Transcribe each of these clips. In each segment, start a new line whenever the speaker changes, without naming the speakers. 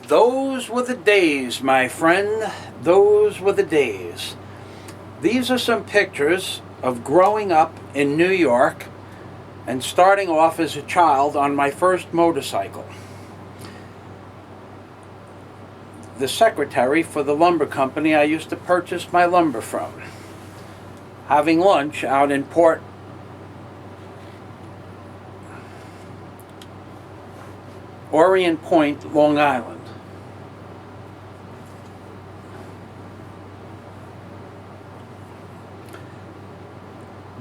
Those were the days, my friend. Those were the days. These are some pictures of growing up in New York and starting off as a child on my first motorcycle. The secretary for the lumber company I used to purchase my lumber from. Having lunch out in Orient Point, Long Island.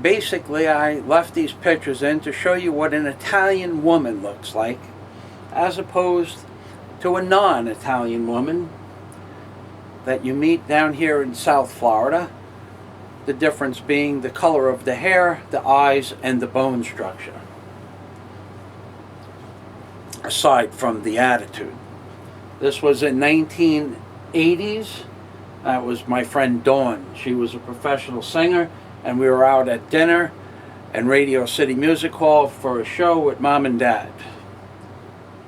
Basically, I left these pictures in to show you what an Italian woman looks like, as opposed to a non-Italian woman that you meet down here in South Florida. The difference being the color of the hair, the eyes, and the bone structure. Aside from the attitude. This was in 1980s. That was my friend Dawn. She was a professional singer, and we were out at dinner in Radio City Music Hall for a show with Mom and Dad.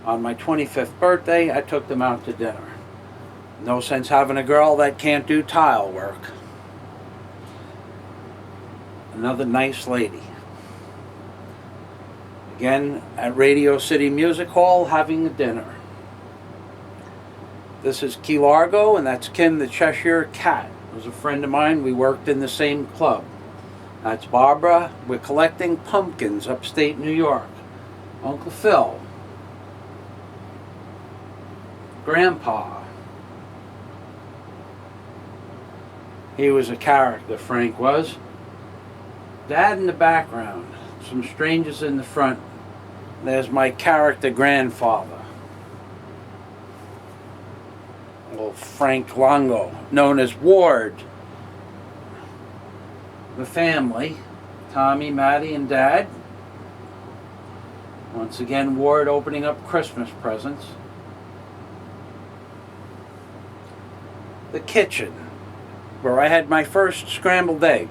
On my 25th birthday, I took them out to dinner. No sense having a girl that can't do tile work. Another nice lady. Again, at Radio City Music Hall, having a dinner. This is Key Largo, and that's Kim the Cheshire Cat. It was a friend of mine. We worked in the same club. That's Barbara. We're collecting pumpkins upstate New York. Uncle Phil. Grandpa. He was a character, Frank was. Dad in the background. Some strangers in the front. There's my character grandfather. Old Frank Longo, known as Ward. The family, Tommy, Maddie, and Dad. Once again, Ward opening up Christmas presents. The kitchen, where I had my first scrambled egg.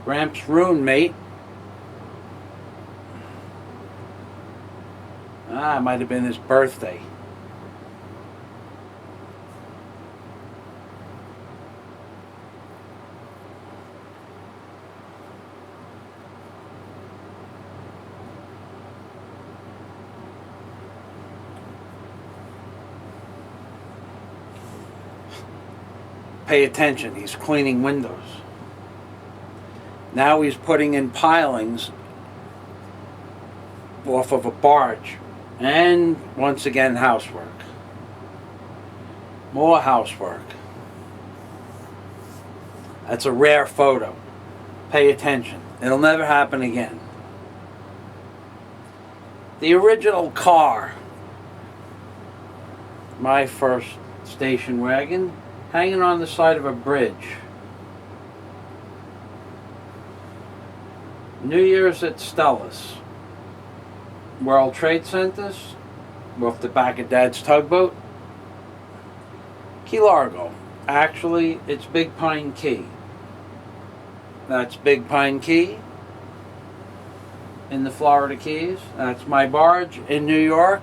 Gramps' roommate. It might have been his birthday. Pay attention, he's cleaning windows. Now he's putting in pilings off of a barge. And once again, housework. More housework. That's a rare photo. Pay attention. It'll never happen again. The original car. My first station wagon. Hanging on the side of a bridge. New Year's at Stella's. World Trade Centers. Off the back of Dad's tugboat. Key Largo. Actually, it's Big Pine Key. That's Big Pine Key in the Florida Keys. That's my barge in New York.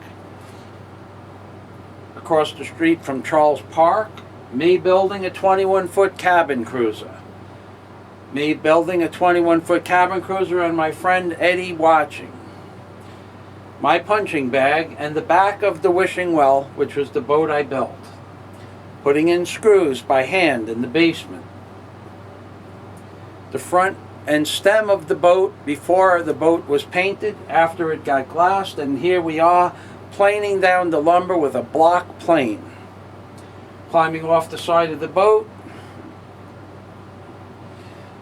Across the street from Charles Park. Me building a 21-foot cabin cruiser. Me building a 21-foot cabin cruiser and my friend Eddie watching. My punching bag and the back of the wishing well, which was the boat I built. Putting in screws by hand in the basement. The front and stem of the boat before the boat was painted, after it got glassed, and here we are planing down the lumber with a block plane. Climbing off the side of the boat,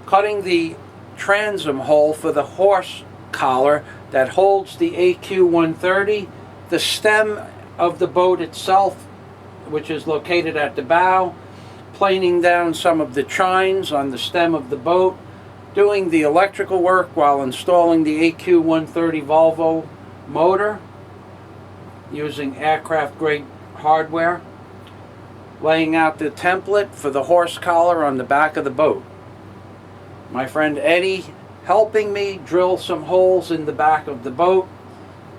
cutting the transom hole for the horse collar that holds the AQ-130, the stem of the boat itself, which is located at the bow, planing down some of the chines on the stem of the boat, doing the electrical work while installing the AQ-130 Volvo motor, using aircraft-grade hardware, laying out the template for the horse collar on the back of the boat. My friend Eddie helping me drill some holes in the back of the boat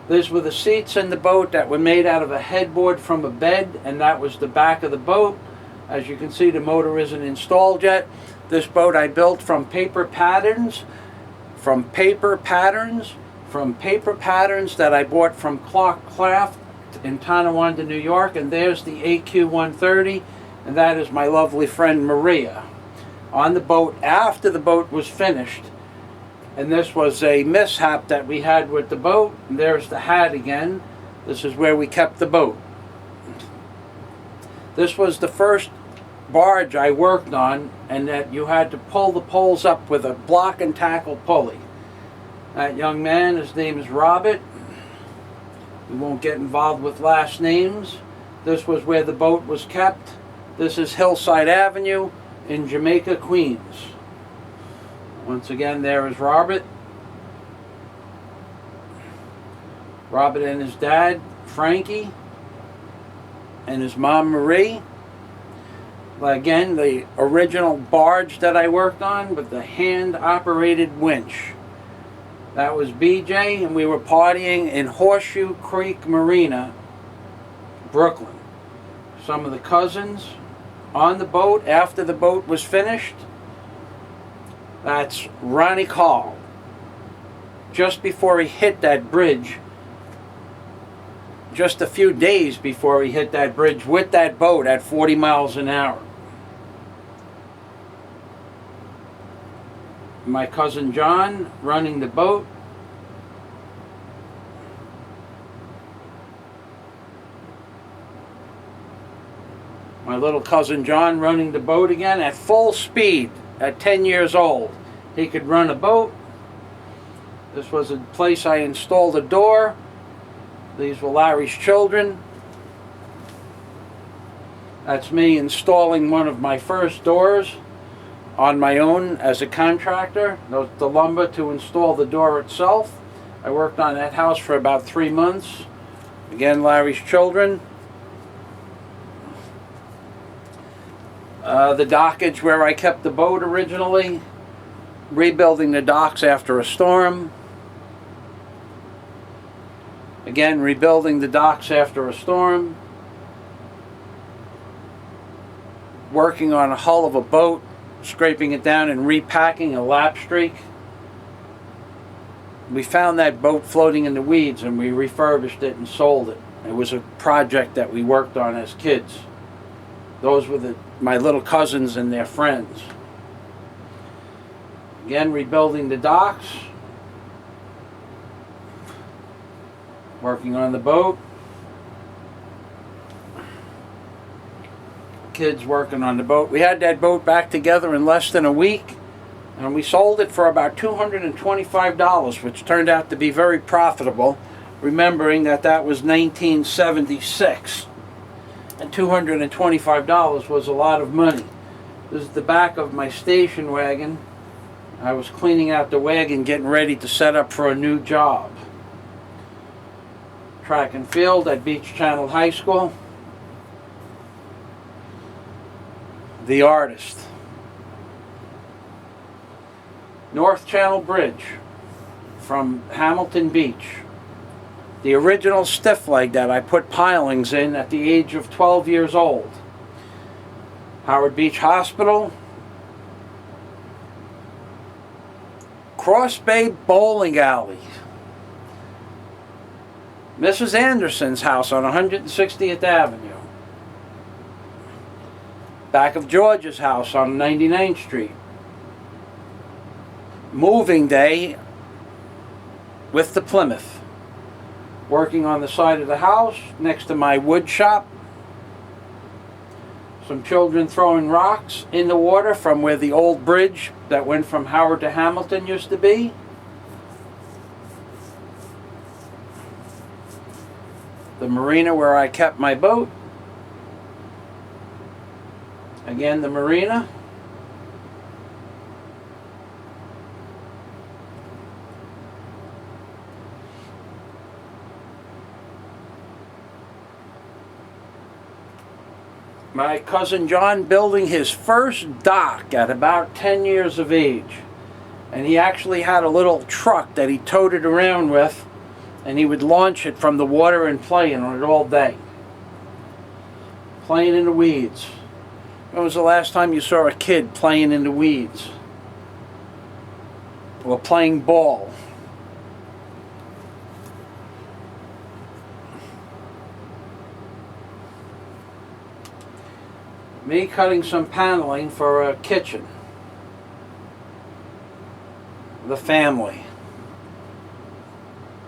These were the seats in the boat that were made out of a headboard from a bed, and that was the back of the boat. As you can see, the motor isn't installed yet. This boat I built from paper patterns that I bought from Clark Craft in Tonawanda, New York. And there's the AQ130, and that is my lovely friend Maria. On the boat after the boat was finished, and this was a mishap that we had with the boat. And there's the hat again. This is where we kept the boat. This was the first barge I worked on, and that you had to pull the poles up with a block and tackle pulley. That young man, his name is Robert. We won't get involved with last names. This was where the boat was kept. This is Hillside Avenue in Jamaica, Queens. Once again, there is Robert. Robert and his dad, Frankie, and his mom, Marie. Again, the original barge that I worked on with the hand-operated winch. That was BJ, and we were partying in Horseshoe Creek Marina, Brooklyn. Some of the cousins on the boat after the boat was finished. That's Ronnie Call. Just before he hit that bridge, just a few days before he hit that bridge with that boat at 40 miles an hour. My cousin John running the boat. My little cousin John running the boat again at full speed at 10 years old. He could run a boat. This was a place I installed a door. These were Larry's children. That's me installing one of my first doors on my own as a contractor. The lumber to install the door itself. I worked on that house for about 3 months. Again, Larry's children. The dockage where I kept the boat originally. Rebuilding the docks after a storm. Again, rebuilding the docks after a storm. Working on a hull of a boat, scraping it down and repacking a lap streak. We found that boat floating in the weeds, and we refurbished it and sold it. It was a project that we worked on as kids. Those were my little cousins and their friends. Again, rebuilding the docks. Working on the boat. Kids working on the boat. We had that boat back together in less than a week, and we sold it for about $225, which turned out to be very profitable, remembering that that was 1976, and $225 was a lot of money. This is the back of my station wagon. I was cleaning out the wagon, getting ready to set up for a new job. Track and field at Beach Channel High School. The artist. North Channel Bridge from Hamilton Beach. The original stiff leg that I put pilings in at the age of 12 years old. Howard Beach Hospital. Cross Bay Bowling Alley. Mrs. Anderson's house on 160th Avenue. Back of George's house on 99th Street. Moving day with the Plymouth. Working on the side of the house next to my wood shop. Some children throwing rocks in the water from where the old bridge that went from Howard to Hamilton used to be. The marina where I kept my boat. Again, the marina. My cousin John building his first dock at about 10 years of age. And he actually had a little truck that he toted around with and he would launch it from the water and play on it all day. Playing in the weeds. When was the last time you saw a kid playing in the weeds? Or playing ball? Me cutting some paneling for a kitchen. The family.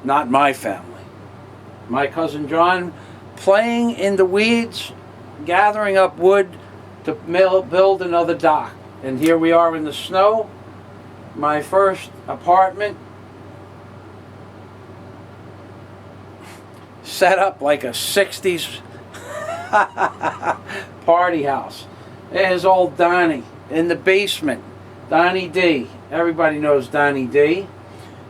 Not my family. My cousin John playing in the weeds, gathering up wood to build another dock. And here we are in the snow. My first apartment, set up like a 60s party house. There's old Donnie in the basement. Donnie D. Everybody knows Donnie D.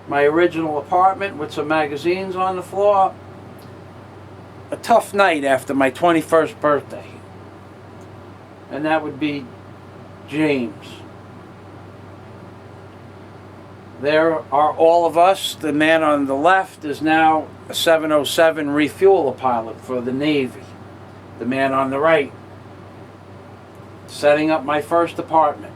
My original apartment with some magazines on the floor. A tough night after my 21st birthday. And that would be James. There are all of us. The man on the left is now a 707 refueler pilot for the Navy. The man on the right, setting up my first apartment.